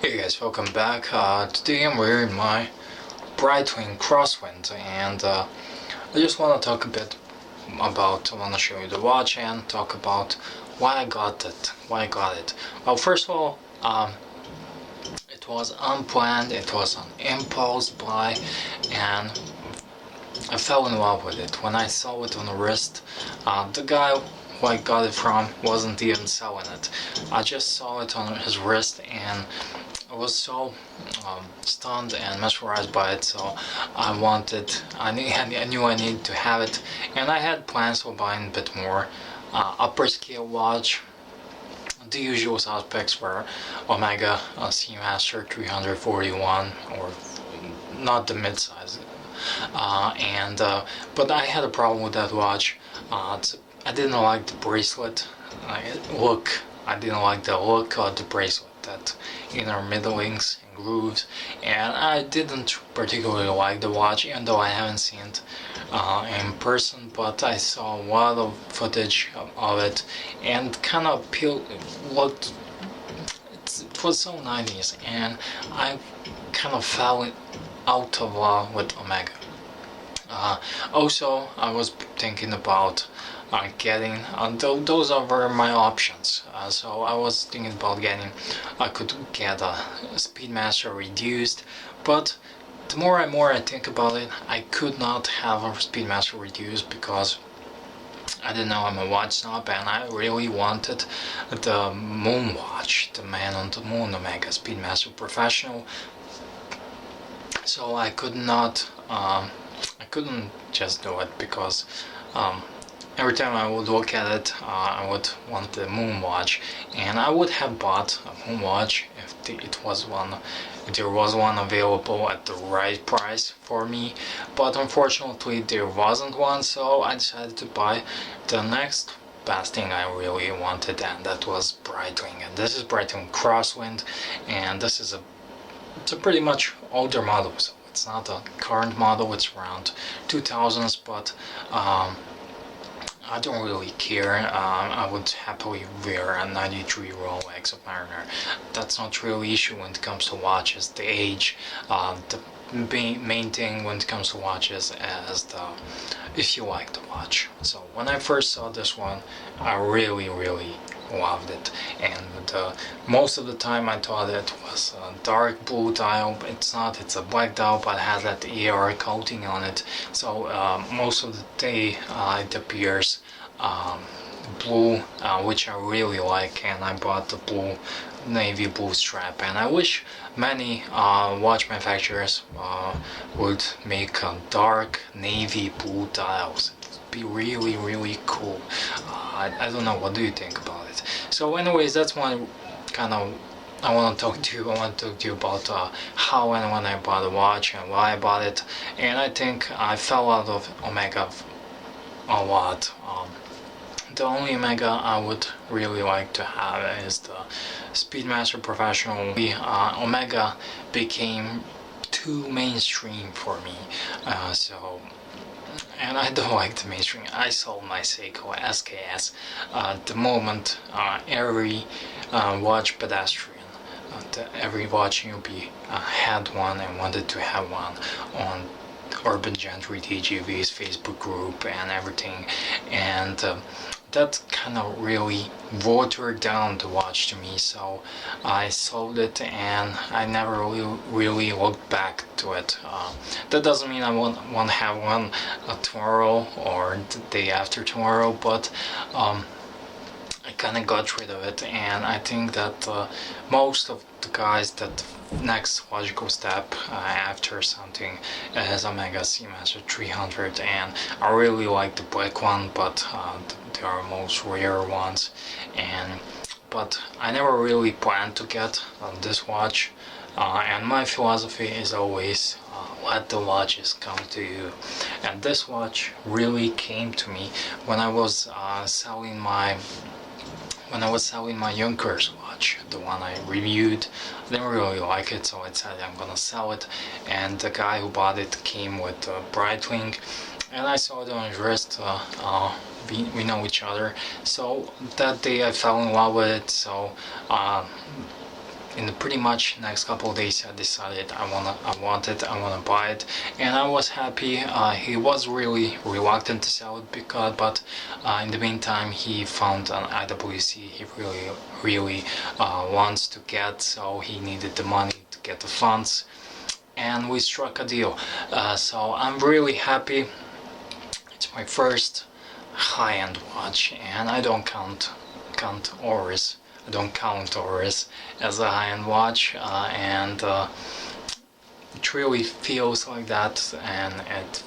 Hey guys, welcome back. Today I'm wearing my Brightwing Crosswind, and I just want to talk a bit about, I want to show you the watch and talk about why I got it. Well, first of all, it was unplanned, it was an impulse buy, and I fell in love with it. When I saw it on the wrist, the guy who I got it from wasn't even selling it. I just saw it on his wrist and I was so stunned and mesmerized by it, so I knew I needed to have it, and I had plans for buying a bit more upper scale watch. The usual suspects were Omega Seamaster 341, or not the mid-size, but I had a problem with that watch. I didn't like the bracelet look. I didn't like the look of the bracelet, that inner middlings and grooves, and I didn't particularly like the watch, even though I haven't seen it in person, but I saw a lot of footage of it, and kind of looked, it was so 90s, and I kind of fell out of love with Omega. Also, I was thinking about getting, those were my options. So I was thinking about I could get a Speedmaster reduced, but the more and more I think about it, I could not have a Speedmaster reduced because I didn't know, I'm a watch snob, and I really wanted the Moon watch, the Man on the Moon Omega Speedmaster Professional. So I couldn't just do it because every time I would look at it, I would want the Moon watch, and I would have bought a Moon watch if there was one available at the right price for me, but unfortunately there wasn't one, so I decided to buy the next best thing I really wanted, and that was Brightwing. And this is Brightwing Crosswind, and it's a pretty much older model, so it's not a current model, it's around 2000s, but I don't really care. I would happily wear a 93 Rolex of Mariner. That's not really issue when it comes to watches. The age, the main thing when it comes to watches is if you like the watch. So when I first saw this one, I really loved it, and most of the time I thought it was a dark blue dial, but it's not. It's a black dial, but it has that AR coating on it, so most of the day it appears blue, which I really like, and I bought the navy blue strap, and I wish many watch manufacturers would make dark navy blue dials. Be really cool. I don't know, what do you think about it? So anyways, that's one kind of I want to talk to you about how and when I bought the watch and why I bought it. And I think I fell out of Omega a lot. The only Omega I would really like to have is the Speedmaster Professional. The Omega became too mainstream for me, and I don't like the mainstream. I sold my Seiko SKS the moment every watch pedestrian, every watch newbie had one and wanted to have one on Urban Gentry TGV's Facebook group and everything, and that kind of really watered down the watch to me, so I sold it and I never really looked back to it. That doesn't mean I won't have one tomorrow or the day after tomorrow, but I kind of got rid of it, and I think that most of the guys, that next logical step after something is Omega Seamaster 300, and I really like the black one, but they are most rare ones, but I never really planned to get this watch, and my philosophy is always let the watches come to you, and this watch really came to me when I was selling my Junkers watch, the one I reviewed. I didn't really like it, so I decided I'm gonna sell it, and the guy who bought it came with Brightwing, and I saw it on his wrist. We know each other, so that day I fell in love with it, so in the pretty much next couple of days I decided I want to buy it, and I was happy. He was really reluctant to sell it but in the meantime he found an IWC he really wants to get, so he needed the money to get the funds, and we struck a deal. So I'm really happy. It's my first high-end watch, and I don't count Oris. I don't count Oris as a high-end watch, and it really feels like that, and it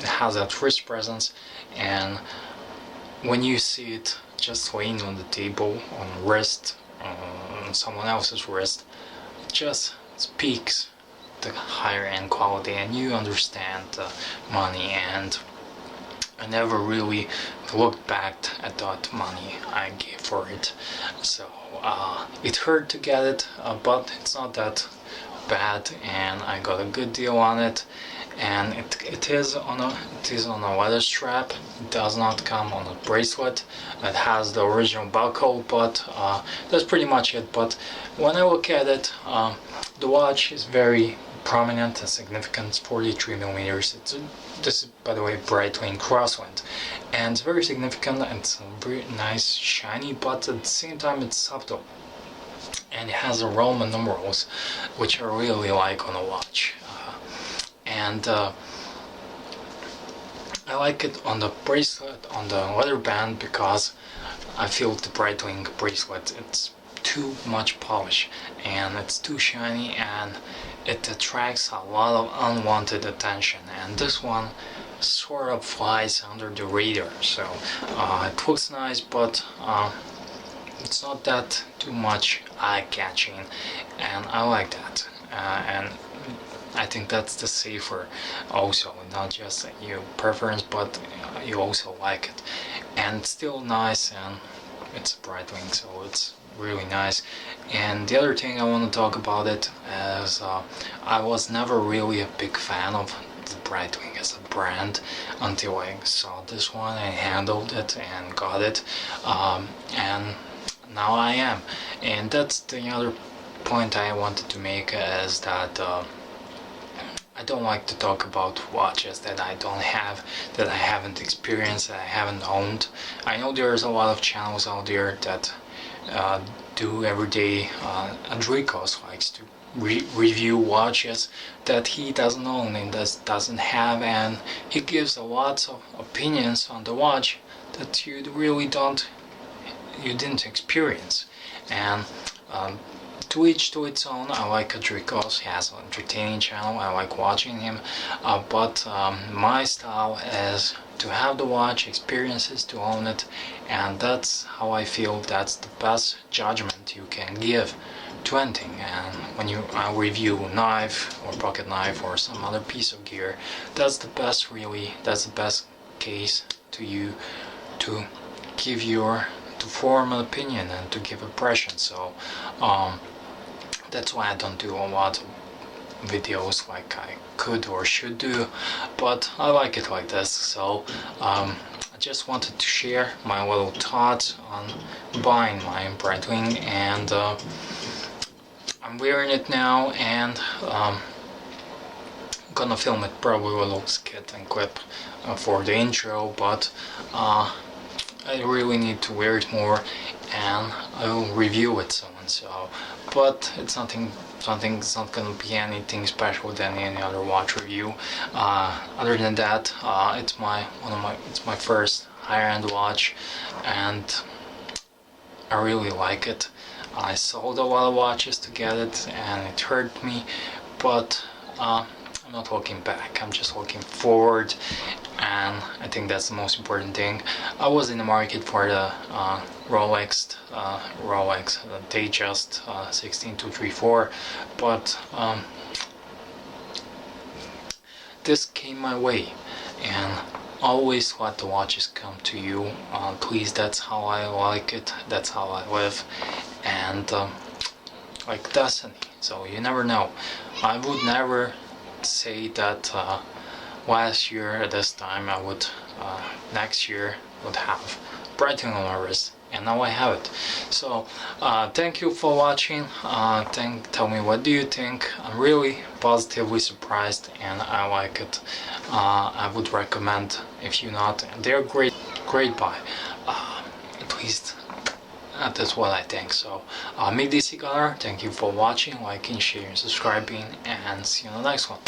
has that wrist presence. And when you see it just laying on the table, on wrist, on someone else's wrist, it just speaks the higher end quality, and you understand the money. And I never really looked back at that money I gave for it. So it hurt to get it, but it's not that bad, and I got a good deal on it. And it is on a leather strap. It does not come on a bracelet. It has the original buckle, but that's pretty much it. But when I look at it, the watch is very prominent and significant. 43 millimeters. This is, by the way, Breitling Crosswind, and it's very significant, and it's very nice, shiny, but at the same time it's subtle, and it has the Roman numerals, which I really like on a watch. And I like it on the bracelet, on the leather band, because I feel the Breitling bracelet, it's too much polish and it's too shiny, and it attracts a lot of unwanted attention, and this one sort of flies under the radar. So it looks nice, but it's not that too much eye-catching, and I like that. And I think that's the safer also, not just your preference, but you also like it, and it's still nice, and it's a Breitling, so it's really nice. And the other thing I want to talk about it is I was never really a big fan of the Breitling as a brand until I saw this one and handled it and got it, and now I am. And that's the other point I wanted to make, is that I don't like to talk about watches that I don't have, that I haven't experienced, that I haven't owned. I know there's a lot of channels out there that do everyday. Andrikos likes to review watches that he doesn't own and doesn't have, and he gives a lot of opinions on the watch that you really didn't experience. And to each to its own. I like Andrikos. He has an entertaining channel. I like watching him, but my style is to have the watch, experiences, to own it, and that's how I feel that's the best judgment you can give to anything. And when you review a knife or pocket knife or some other piece of gear, that's the best, really, that's the best case to you to give to form an opinion and to give impression. So that's why I don't do a lot of videos like I could or should do, but I like it like this. So I just wanted to share my little thoughts on buying my Breitling, and I'm wearing it now, and I'm gonna film it probably a little skit and clip for the intro, but I really need to wear it more, and I'll review it soon. So, but it's it's not gonna be anything special than any other watch review. Other than that, it's my first higher-end watch, and I really like it. I sold a lot of watches to get it, and it hurt me, but I'm not looking back. I'm just looking forward, and I think that's the most important thing. I was in the market for the Rolex Datejust 16234, but this came my way, and always let the watches come to you. Please, that's how I like it, that's how I live, and like destiny. So you never know. I would never say that last year at this time I would next year would have Breitling on my wrist. and now I have it. So thank you for watching. Tell me, what do you think? I'm really positively surprised, and I like it. I would recommend, if you're not. They're great buy. At least that's what I think. So I'm EDC Gunner. Thank you for watching, liking, sharing, subscribing, and see you on the next one.